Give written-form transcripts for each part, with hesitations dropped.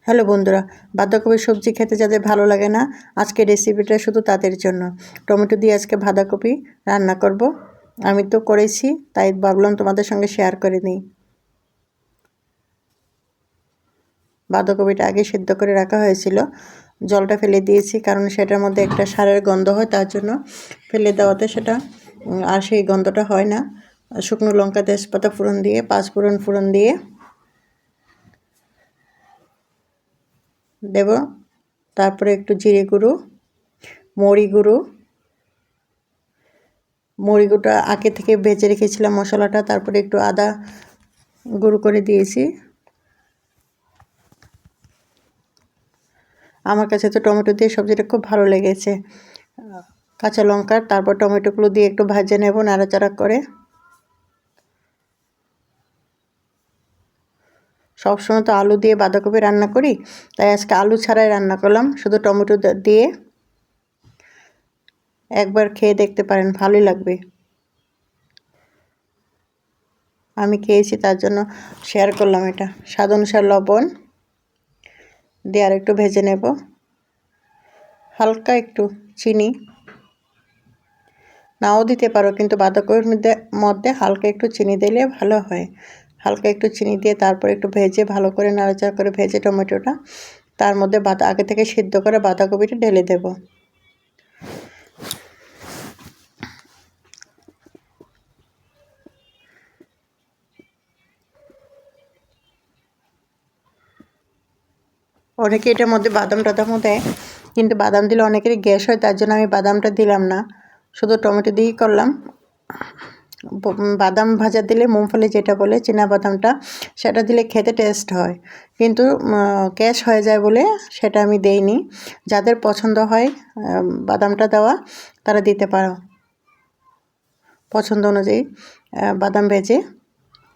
Hello বন্ধুরা, বাঁধাকপির সবজি খেতে যাদের ভালো লাগে না, আজকের রেসিপিটা শুধু তাদের জন্য। টমেটো দিয়ে আজকে বাঁধাকপি রান্না করব। আমি তো করেছি, তাই ভাবলাম তোমাদের সঙ্গে শেয়ার করে নিই। বাঁধাকপিটা আগে সিদ্ধ করে রাখা হয়েছিল, জলটা ফেলে দিয়েছি কারণ সেটার মধ্যে একটা সারের গন্ধ হয়, তার জন্য ফেলে দেওয়াতে সেটা আর সেই গন্ধটা হয় না। শুকনো লঙ্কা, তেজপাতা ফোড়ন দিয়ে, পাঁচফোড়ন ফোড়ন দিয়ে দেব। তারপরে একটু জিরে গুঁড়ো, মুড়িগুঁড়োটা আগে থেকে ভেজে রেখেছিলাম মশলাটা, তারপরে একটু আদা গুঁড়ো করে দিয়েছি। আমার কাছে তো টমেটো দিয়ে সবজিটা খুব ভালো লেগেছে। কাঁচা লঙ্কা, তারপর টমেটোগুলো দিয়ে একটু ভেজে নেব নাড়াচাড়া করে। সবসময় তো আলু দিয়ে বাঁধাকপি রান্না করি, তাই আজকে আলু ছাড়াই রান্না করলাম, শুধু টমেটো দিয়ে। একবার খেয়ে দেখতে পারেন, ভালোই লাগবে। আমি খেয়েছি, তার জন্য শেয়ার করলাম এটা। স্বাদ অনুসার লবণ দিয়ে আর একটু ভেজে নেব। হালকা একটু চিনি নাও দিতে পারো, কিন্তু বাঁধাকপির মধ্যে হালকা একটু চিনি দিলে ভালো হয়। হালকা একটু চিনি দিয়ে তারপর একটু ভেজে, ভালো করে নাড়াচাড়া করে ভেজে টমেটোটা, তার মধ্যে আগে থেকে সিদ্ধ করে বাঁধাকপিটা ঢেলে দেব। অনেকে এটার মধ্যে বাদাম টাদামও দেয়, কিন্তু বাদাম দিলে অনেকেরই গ্যাস হয়, তার জন্য আমি বাদামটা দিলাম না, শুধু টমেটো দিয়েই করলাম। বাদাম ভাজা দিলে, মুংফলি যেটা বলে চীনা বাদামটা, সেটা দিলে খেতে টেস্ট হয়, কিন্তু গ্যাস হয়ে যায় বলে সেটা আমি দেইনি। যাদের পছন্দ হয় বাদামটা দেওয়া, তারা দিতে পারো, পছন্দ অনুযায়ী বাদাম ভেজে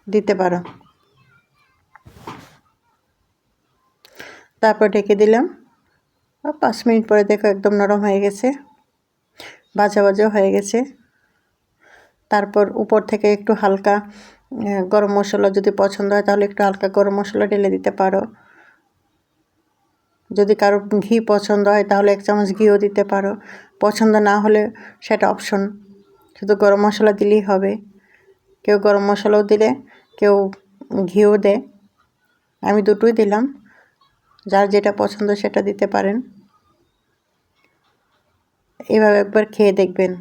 দিতে পারো। তারপর ঢেকে দিলাম। 5 মিনিট পরে দেখো একদম নরম হয়ে গেছে, ভাজা ভাজাও হয়ে গেছে। তারপর উপর থেকে একটু হালকা গরম মশলা, যদি পছন্দ হয় তাহলে একটু হালকা গরম মশলা ঢেলে দিতে পারো। যদি কারো ঘি পছন্দ হয় তাহলে 1 চামচ ঘিও দিতে পারো। পছন্দ না হলে সেটা অপশন, শুধু গরম মশলা দিলেই হবে। কেউ গরম মশলাও দিলে, কেউ ঘিও দেয়, আমি দুটোই দিলাম। যার যেটা পছন্দ সেটা দিতে পারেন। এভাবে একবার খেয়ে দেখবেন,